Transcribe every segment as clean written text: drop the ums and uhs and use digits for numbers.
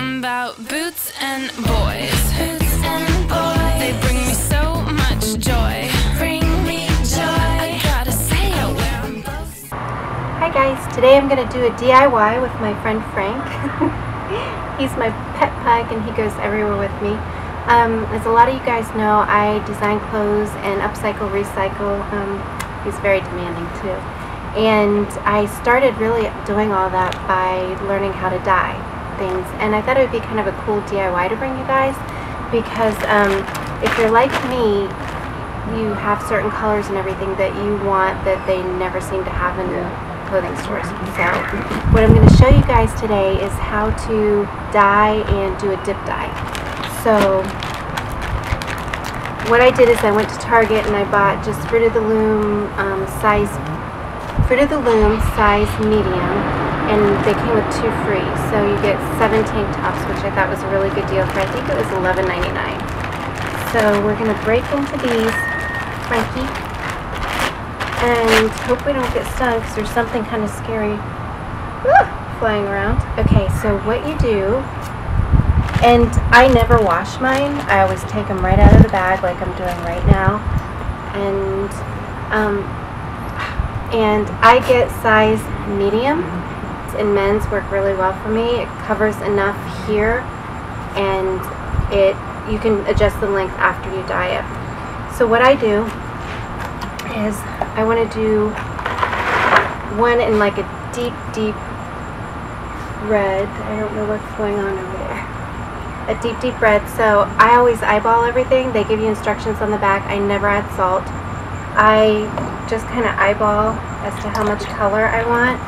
something about boots and boys. Boots and boys, they bring me so much joy. Bring me joy. I gotta say, I wear them both. Hi guys, today I'm going to do a DIY with my friend Frank. He's my pet pug and he goes everywhere with me. As a lot of you guys know, I design clothes and upcycle, recycle. He's very demanding too. And I started really doing all that by learning how to dye things. And I thought it would be kind of a cool DIY to bring you guys because if you're like me, you have certain colors and everything that you want that they never seem to have in clothing stores. So what I'm going to show you guys today is how to dye and do a dip dye. So what I did is I went to Target and I bought just Fruit of the Loom size medium, and they came with 2 free. So you get 7 tank tops, which I thought was a really good deal for, I think it was $11.99. So we're going to break into these, Frankie, and hope we don't get stung because there's something kind of scary flying around. Okay, so what you do, and I never wash mine, I always take them right out of the bag like I'm doing right now, and I get size medium, and men's work really well for me. It covers enough here, and you can adjust the length after you dye it. So what I do is I want to do one in like a deep red. I don't know what's going on over there. A deep red. So I always eyeball everything. They give you instructions on the back. I never add salt. I just kind of eyeball as to how much color I want,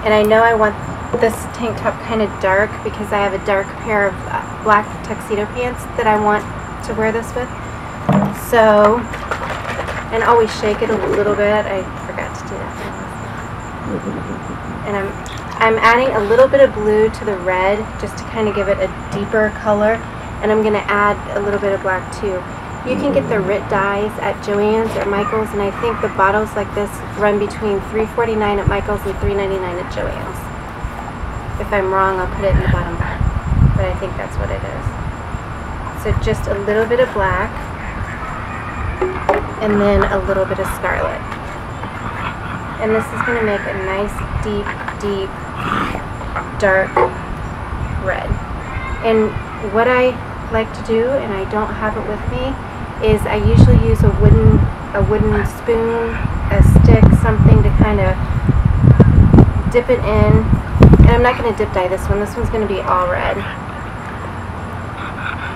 and I know I want this tank top kind of dark because I have a dark pair of black tuxedo pants that I want to wear this with. So, and always shake it a little bit. I forgot to do that. And I'm adding a little bit of blue to the red just to kind of give it a deeper color, and I'm going to add a little bit of black too. You can get the Rit Dyes at Joann's or Michael's, and I think the bottles like this run between $3.49 at Michael's and $3.99 at Joann's. If I'm wrong, I'll put it in the bottom bar, but I think that's what it is. So just a little bit of black, and then a little bit of scarlet. And this is going to make a nice deep dark red. And what I like to do, and I don't have it with me, is I usually use a wooden spoon, a stick, something to kind of dip it in. And I'm not going to dip dye this one. This one's going to be all red.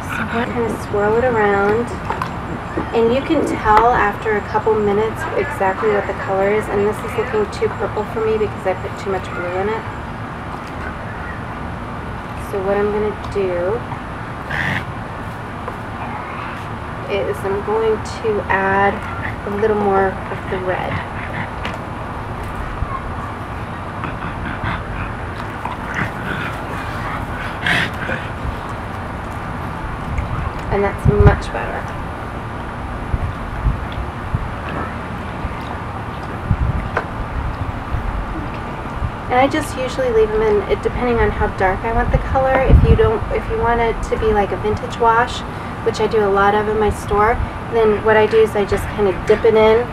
So I'm going to swirl it around, and you can tell after a couple minutes exactly what the color is. And this is looking too purple for me because I put too much blue in it. So what I'm going to do is I'm going to add a little more of the red. And that's much better. And I just usually leave them in, depending on how dark I want the color. If you want it to be like a vintage wash, which I do a lot of in my store, then what I do is I just kind of dip it in,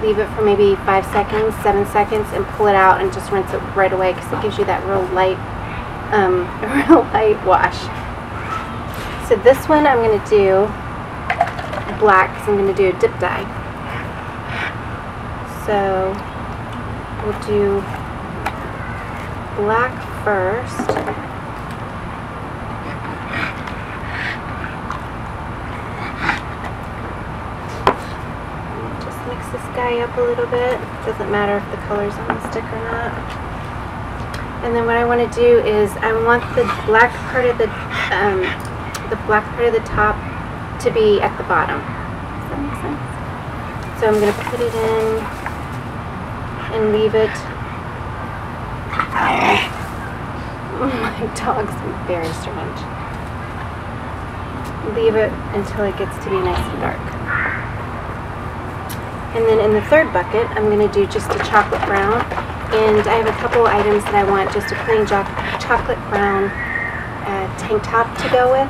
leave it for maybe 5 seconds, 7 seconds, and pull it out and just rinse it right away because it gives you that real light wash. So this one I'm going to do black because I'm going to do a dip dye. So we'll do black first. This guy up a little bit. Doesn't matter if the color's on the stick or not. And then what I want to do is I want the black part of the top to be at the bottom. Does that make sense? So I'm going to put it in and leave it. My dog's very strange. Leave it until it gets to be nice and dark. And then in the third bucket, I'm going to do just a chocolate brown. And I have a couple items that I want just a plain chocolate brown tank top to go with.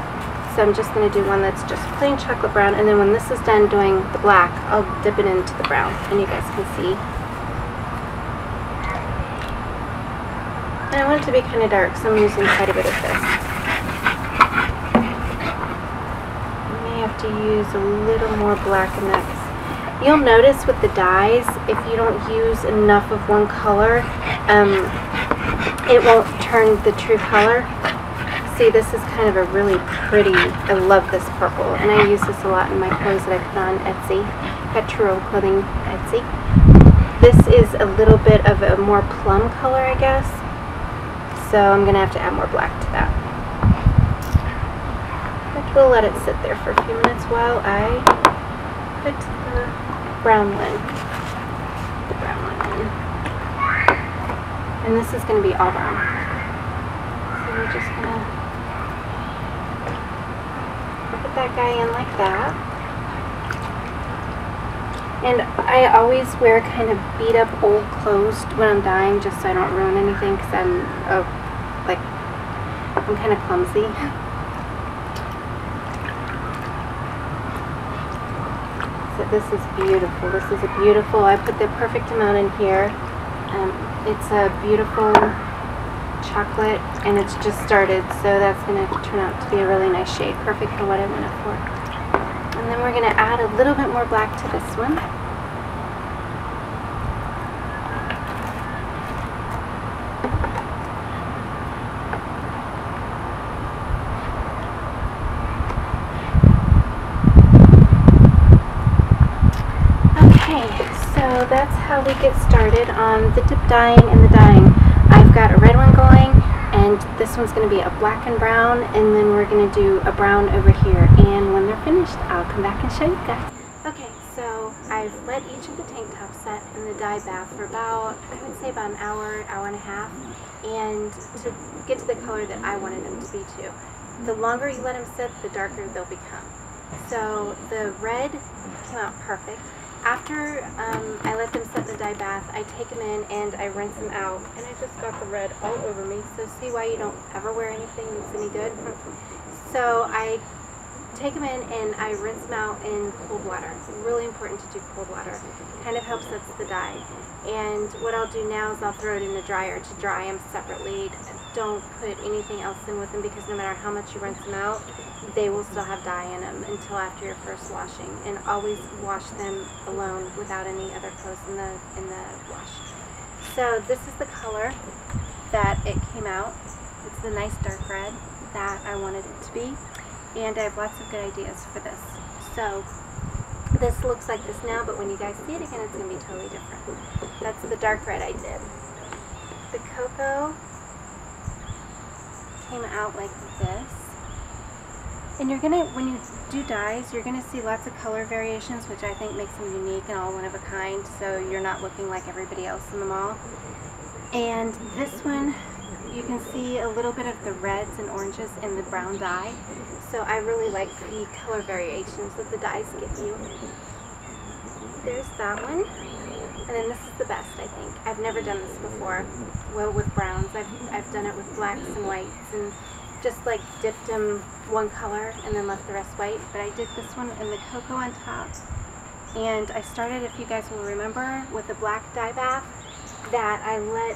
So I'm just going to do one that's just plain chocolate brown, and then when this is done doing the black, I'll dip it into the brown, and you guys can see. And I want it to be kind of dark, so I'm using quite a bit of this. I may have to use a little more black in that. You'll notice with the dyes, if you don't use enough of one color, it won't turn the true color. See, this is kind of a really pretty, I love this purple, and I use this a lot in my clothes that I put on Etsy, at True Clothing Etsy. This is a little bit of a more plum color, I guess, so I'm going to have to add more black to that. We'll let it sit there for a few minutes while I put the brown one in. And this is going to be all brown. So we're just going to put that guy in like that. And I always wear kind of beat up old clothes when I'm dyeing, just so I don't ruin anything, because I'm kind of clumsy. So this is beautiful. This is a beautiful, I put the perfect amount in here. It's a beautiful chocolate, and it's just started, so that's going to turn out to be a really nice shade, perfect for what I went up for. And then we're going to add a little bit more black to this one. Okay, so that's how we get started on the dip dyeing and the dyeing. I've got a red one going, and this one's going to be a black and brown, and then we're going to do a brown over here, and when they're finished I'll come back and show you guys. Okay, so I've let each of the tank tops set in the dye bath for about, I would say about an hour, hour and a half, and to get to the color that I wanted them to be too. The longer you let them sit, the darker they'll become. So the red came out perfect. After I let them set in the dye bath, I take them in and I rinse them out, and I just got the red all over me, so see why you don't ever wear anything that's any good? So I take them in and I rinse them out in cold water. Really important to do cold water. Kind of helps sets the dye. And what I'll do now is I'll throw it in the dryer to dry them separately. Don't put anything else in with them, because no matter how much you rinse them out, they will still have dye in them until after your first washing. And always wash them alone without any other clothes in the wash. So this is the color that it came out. It's the nice dark red that I wanted it to be. And I have lots of good ideas for this. So this looks like this now, but when you guys see it again, it's going to be totally different. That's the dark red I did. The cocoa came out like this. And you're going to, when you do dyes, you're going to see lots of color variations, which I think makes them unique and all one of a kind, so you're not looking like everybody else in the mall. And this one, you can see a little bit of the reds and oranges in the brown dye. So I really like the color variations that the dyes give you. There's that one. And then this is the best, I think. I've never done this before. Well, with browns. I've done it with blacks and whites, and just like dipped them one color and then left the rest white. But I did this one in the cocoa on top. And I started, if you guys will remember, with the black dye bath that I let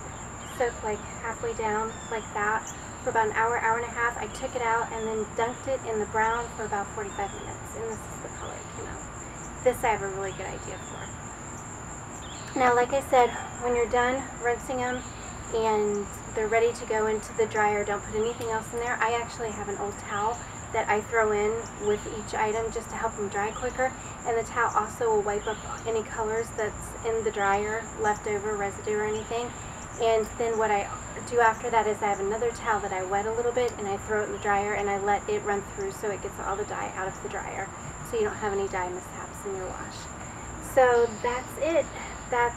soak like halfway down like that for about an hour, hour and a half. I took it out and then dunked it in the brown for about 45 minutes, and this is the color it came out. This I have a really good idea for. Now, like I said, when you're done rinsing them and they're ready to go into the dryer, don't put anything else in there. I actually have an old towel that I throw in with each item just to help them dry quicker, and the towel also will wipe up any colors that's in the dryer, leftover residue or anything. And then what I do after that is I have another towel that I wet a little bit and I throw it in the dryer and I let it run through so it gets all the dye out of the dryer, so you don't have any dye mishaps in your wash. So that's it. That's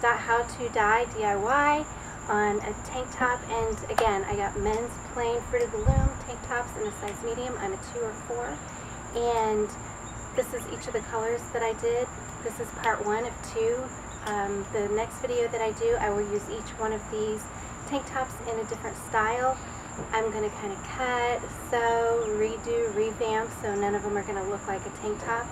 how to dye DIY on a tank top. And again, I got men's plain Fruit of the Loom tank tops in a size medium. I'm a 2 or 4. And this is each of the colors that I did. This is part 1 of 2. The next video that I do, I will use each one of these tank tops in a different style I'm going to kind of cut, sew, redo, revamp, so none of them are going to look like a tank top.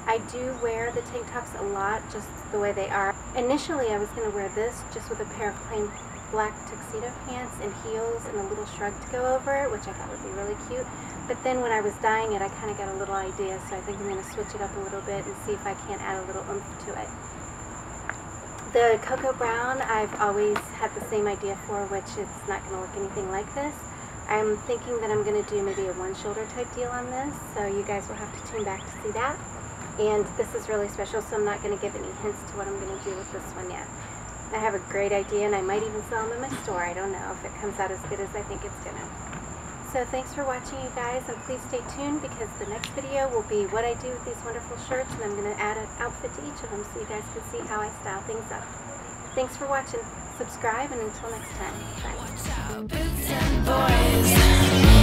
I do wear the tank tops a lot, just the way they are. Initially, I was going to wear this just with a pair of plain black tuxedo pants and heels and a little shrug to go over it, which I thought would be really cute. But then when I was dyeing it, I kind of got a little idea, so I think I'm going to switch it up a little bit and see if I can't add a little oomph to it. The cocoa brown, I've always had the same idea for, which it's not going to look anything like this. I'm thinking that I'm going to do maybe a one-shoulder type deal on this, so you guys will have to tune back to see that. And this is really special, so I'm not going to give any hints to what I'm going to do with this one yet. I have a great idea, and I might even sell them in my store. I don't know if it comes out as good as I think it's going to. So thanks for watching, you guys, and please stay tuned because the next video will be what I do with these wonderful shirts, and I'm going to add an outfit to each of them so you guys can see how I style things up. Thanks for watching. Subscribe, and until next time, bye. Watch out, boots and boys.